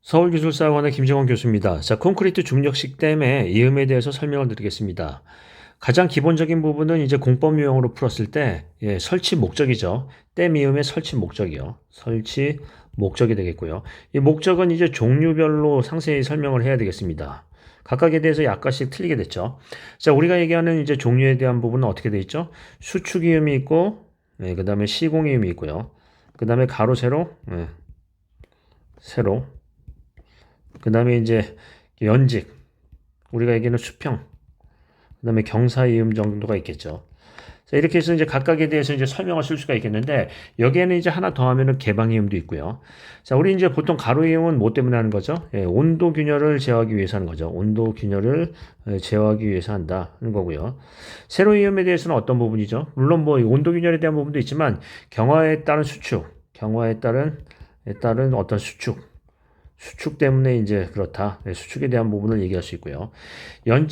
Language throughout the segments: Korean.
서울기술사학원의 김정원 교수입니다. 자, 콘크리트 중력식 댐의 이음에 대해서 설명을 드리겠습니다. 가장 기본적인 부분은 이제 공법 유형으로 풀었을 때 설치 목적이죠. 댐 이음의 설치 목적이요. 설치 목적이 되겠고요. 이 목적은 이제 종류별로 상세히 설명을 해야 되겠습니다. 각각에 대해서 약간씩 틀리게 됐죠. 자, 우리가 얘기하는 이제 종류에 대한 부분은 어떻게 돼 있죠? 수축 이음이 있고, 그 다음에 시공 이음이 있고요. 그 다음에 가로 세로, 세로. 그 다음에 이제 연직, 우리가 얘기하는 수평, 그 다음에 경사이음 정도가 있겠죠. 자, 이렇게 해서 이제 각각에 대해서 이제 설명을 쓸 수가 있겠는데, 여기에는 이제 하나 더 하면은 개방이음도 있고요. 자, 우리 이제 보통 가로이음은 뭐 때문에 하는 거죠? 온도 균열을 제어하기 위해서 하는 거죠. 온도 균열을 제어하기 위해서 한다는 거고요. 세로이음에 대해서는 어떤 부분이죠? 물론 뭐 온도 균열에 대한 부분도 있지만, 경화에 따른 수축, 경화에 따른 어떤 수축 때문에 이제 그렇다. 수축에 대한 부분을 얘기할 수 있고요.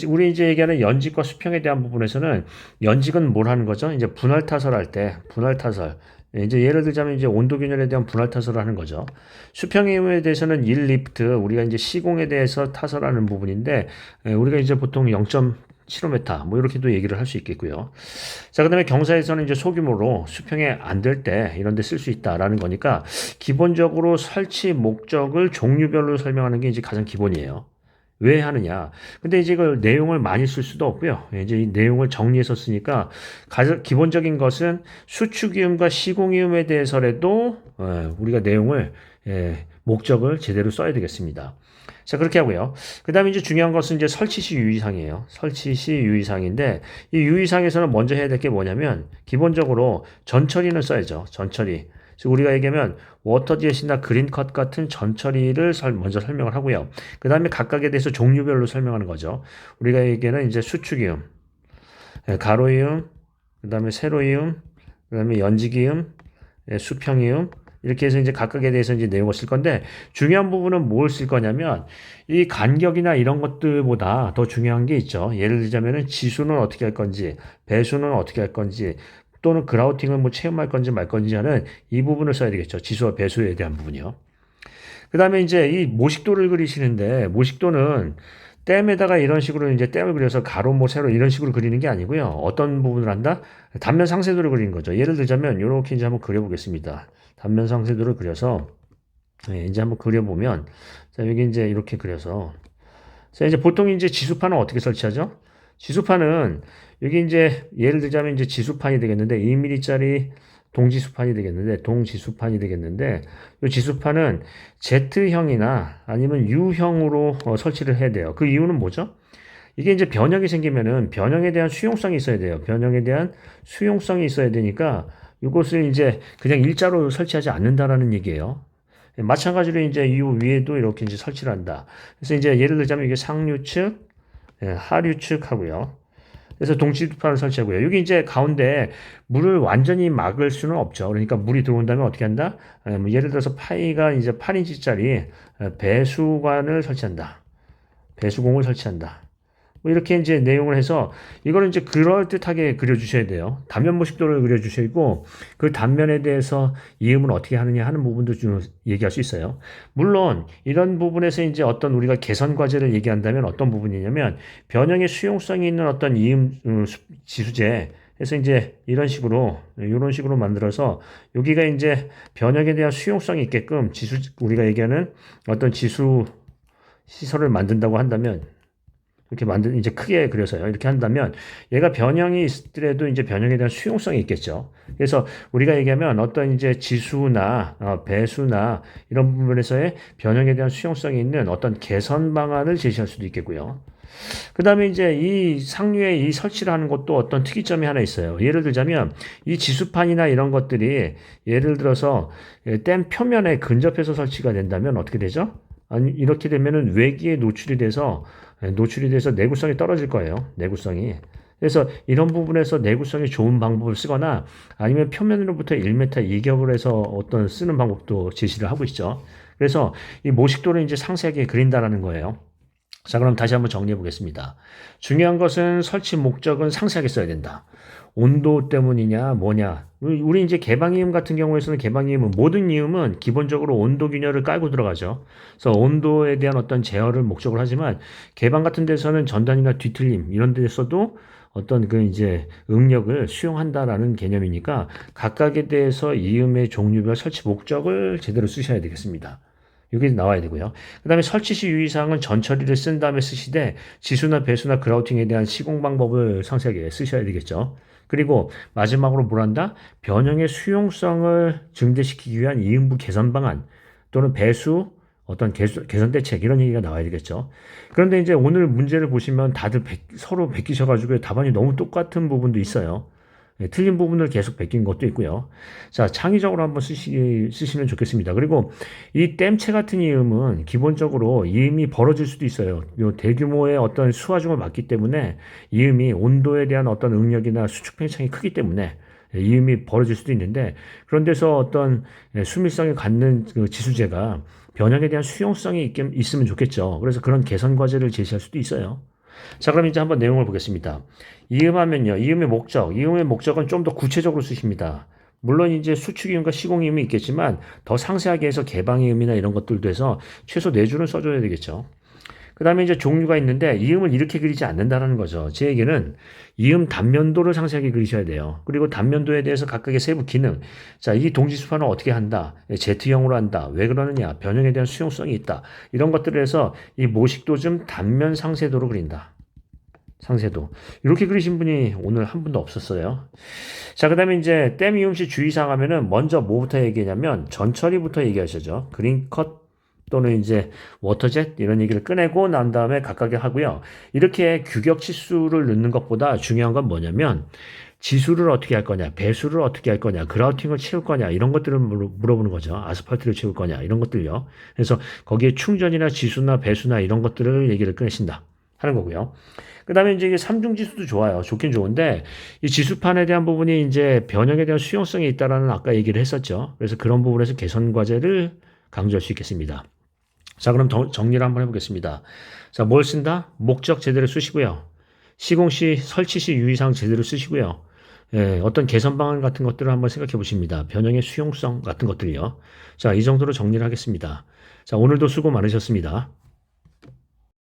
우리 이제 얘기하는 연직과 수평에 대한 부분에서는 연직은 뭘 하는 거죠? 이제 분할 타설할 때, 분할 타설. 이제 예를 들자면 이제 온도 균열에 대한 분할 타설을 하는 거죠. 수평에 대해서는 1리프트, 우리가 이제 시공에 대해서 타설하는 부분인데, 우리가 이제 보통 0.75m, 뭐 이렇게도 얘기를 할 수 있겠고요. 자, 그 다음에 경사에서는 이제 소규모로 수평에 안 될 때 이런 데 쓸 수 있다라는 거니까 기본적으로 설치 목적을 종류별로 설명하는 게 이제 가장 기본이에요. 왜 하느냐. 근데 이제 그 내용을 많이 쓸 수도 없고요. 이제 이 내용을 정리해서 쓰니까 가장 기본적인 것은 수축이음과 시공이음에 대해서라도 우리가 내용을 목적을 제대로 써야 되겠습니다. 자, 그렇게 하고요. 그 다음에 이제 중요한 것은 이제 설치 시 유의사항이에요. 설치 시 유의사항인데, 이 유의사항에서는 먼저 해야 될 게 뭐냐면, 기본적으로 전처리는 써야죠. 전처리. 그래서 우리가 얘기하면, 워터젯이나 그린컷 같은 전처리를 먼저 설명을 하고요. 그 다음에 각각에 대해서 종류별로 설명하는 거죠. 우리가 얘기하는 이제 수축이음, 가로이음, 그 다음에 세로이음, 그 다음에 연직이음, 수평이음, 이렇게 해서 이제 각각에 대해서 이제 내용을 쓸 건데, 중요한 부분은 뭘 쓸 거냐면, 이 간격이나 이런 것들보다 더 중요한 게 있죠. 예를 들자면은 지수는 어떻게 할 건지, 배수는 어떻게 할 건지, 또는 그라우팅을 뭐 체험할 건지 말 건지 하는 이 부분을 써야 되겠죠. 지수와 배수에 대한 부분이요. 그 다음에 이제 이 모식도를 그리시는데, 모식도는 댐에다가 이런 식으로 이제 댐을 그려서 가로, 뭐, 세로 이런 식으로 그리는 게 아니고요. 어떤 부분을 한다? 단면 상세도를 그리는 거죠. 예를 들자면, 이렇게 이제 한번 그려보겠습니다. 단면 상세도를 그려서, 이제 한번 그려보면, 자, 여기 이제 이렇게 그려서, 자, 이제 보통 이제 지수판은 어떻게 설치하죠? 지수판은 여기 이제 예를 들자면 이제 지수판이 되겠는데 2mm짜리 동지수판이 되겠는데 이 지수판은 Z형이나 아니면 U형으로 설치를 해야 돼요. 그 이유는 뭐죠? 이게 이제 변형이 생기면은 변형에 대한 수용성이 있어야 돼요. 변형에 대한 수용성이 있어야 되니까 이것을 이제 그냥 일자로 설치하지 않는다라는 얘기예요. 마찬가지로 이제 이 위에도 이렇게 이제 설치를 한다. 그래서 이제 예를 들자면 이게 상류측, 하류측 하고요. 그래서 동치판을 설치하고요. 여기 이제 가운데 물을 완전히 막을 수는 없죠. 그러니까 물이 들어온다면 어떻게 한다? 뭐 예를 들어서 파이가 이제 8인치짜리 배수관을 설치한다. 배수공을 설치한다. 뭐 이렇게 이제 내용을 해서 이거를 이제 그럴듯하게 그려주셔야 돼요. 단면 모식도를 그려주시고 그 단면에 대해서 이음을 어떻게 하느냐 하는 부분도 좀 얘기할 수 있어요. 물론 이런 부분에서 이제 어떤 우리가 개선 과제를 얘기한다면 어떤 부분이냐면 변형의 수용성이 있는 어떤 이음 지수제 그래서 이제 이런 식으로 만들어서 여기가 이제 변형에 대한 수용성이 있게끔 우리가 얘기하는 어떤 지수 시설을 만든다고 한다면 이렇게 이제 크게 그려서요. 이렇게 한다면 얘가 변형이 있더라도 이제 변형에 대한 수용성이 있겠죠. 그래서 우리가 얘기하면 어떤 이제 지수나 배수나 이런 부분에서의 변형에 대한 수용성이 있는 어떤 개선 방안을 제시할 수도 있겠고요. 그 다음에 이제 이 상류에 이 설치를 하는 것도 어떤 특이점이 하나 있어요. 예를 들자면 이 지수판이나 이런 것들이 예를 들어서 댐 표면에 근접해서 설치가 된다면 어떻게 되죠? 아니, 이렇게 되면은 외기에 노출이 돼서 내구성이 떨어질 거예요. 내구성이. 그래서 이런 부분에서 내구성이 좋은 방법을 쓰거나 아니면 표면으로부터 1m 이격을 해서 어떤 쓰는 방법도 제시를 하고 있죠. 그래서 이 모식도를 이제 상세하게 그린다라는 거예요. 자, 그럼 다시 한번 정리해 보겠습니다. 중요한 것은 설치 목적은 상세하게 써야 된다. 온도 때문이냐, 뭐냐. 우리 이제 개방이음 같은 경우에서는 개방이음은 모든 이음은 기본적으로 온도 균열을 깔고 들어가죠. 그래서 온도에 대한 어떤 제어를 목적으로 하지만 개방 같은 데서는 전단이나 뒤틀림 이런 데서도 어떤 그 이제 응력을 수용한다라는 개념이니까 각각에 대해서 이음의 종류별 설치 목적을 제대로 쓰셔야 되겠습니다. 이게 나와야 되고요. 그 다음에 설치 시 유의사항은 전처리를 쓴 다음에 쓰시되 지수나 배수나 그라우팅에 대한 시공 방법을 상세하게 쓰셔야 되겠죠. 그리고 마지막으로 뭘 한다? 변형의 수용성을 증대시키기 위한 이음부 개선 방안 또는 배수 어떤 개선 대책 이런 얘기가 나와야 되겠죠. 그런데 이제 오늘 문제를 보시면 다들 서로 베끼셔가지고 답안이 너무 똑같은 부분도 있어요. 틀린 부분을 계속 베낀 것도 있고요. 자, 창의적으로 한번 쓰시면 좋겠습니다. 그리고 이 댐체 같은 이음은 기본적으로 이음이 벌어질 수도 있어요. 요 대규모의 어떤 수화중을 맞기 때문에 이음이 온도에 대한 어떤 응력이나 수축 팽창이 크기 때문에 이음이 벌어질 수도 있는데 그런 데서 어떤 수밀성을 갖는 그 지수제가 변형에 대한 수용성이 있으면 좋겠죠. 그래서 그런 개선 과제를 제시할 수도 있어요. 자, 그럼 이제 한번 내용을 보겠습니다. 이음하면요. 이음의 목적. 이음의 목적은 좀 더 구체적으로 쓰십니다. 물론 이제 수축이음과 시공이음이 있겠지만 더 상세하게 해서 개방이음이나 이런 것들도 해서 최소 4줄은 써줘야 되겠죠. 그 다음에 이제 종류가 있는데 이음을 이렇게 그리지 않는다는 거죠. 제 얘기는 이음 단면도를 상세하게 그리셔야 돼요. 그리고 단면도에 대해서 각각의 세부 기능. 자, 이 동지수판을 어떻게 한다? Z형으로 한다. 왜 그러느냐? 변형에 대한 수용성이 있다. 이런 것들을 해서 이 모식도 좀 단면 상세도로 그린다. 상세도. 이렇게 그리신 분이 오늘 한 분도 없었어요. 자, 그 다음에 이제 댐 이음시 주의사항 하면은 먼저 뭐부터 얘기하냐면 전처리부터 얘기하시죠. 그린컷 또는 이제 워터젯 이런 얘기를 꺼내고 난 다음에 각각에 하고요. 이렇게 규격 치수를 넣는 것보다 중요한 건 뭐냐면 지수를 어떻게 할 거냐, 배수를 어떻게 할 거냐, 그라우팅을 채울 거냐 이런 것들을 물어보는 거죠. 아스팔트를 채울 거냐 이런 것들요. 그래서 거기에 충전이나 지수나 배수나 이런 것들을 얘기를 꺼내신다 하는 거고요. 그 다음에 이제 삼중 지수도 좋아요. 좋긴 좋은데, 이 지수판에 대한 부분이 이제 변형에 대한 수용성이 있다라는 아까 얘기를 했었죠. 그래서 그런 부분에서 개선 과제를 강조할 수 있겠습니다. 자, 그럼 정리를 한번 해보겠습니다. 자, 뭘 쓴다? 목적 제대로 쓰시고요. 시공 시, 설치 시 유의사항 제대로 쓰시고요. 어떤 개선 방안 같은 것들을 한번 생각해 보십니다. 변형의 수용성 같은 것들요. 자, 이 정도로 정리를 하겠습니다. 자, 오늘도 수고 많으셨습니다.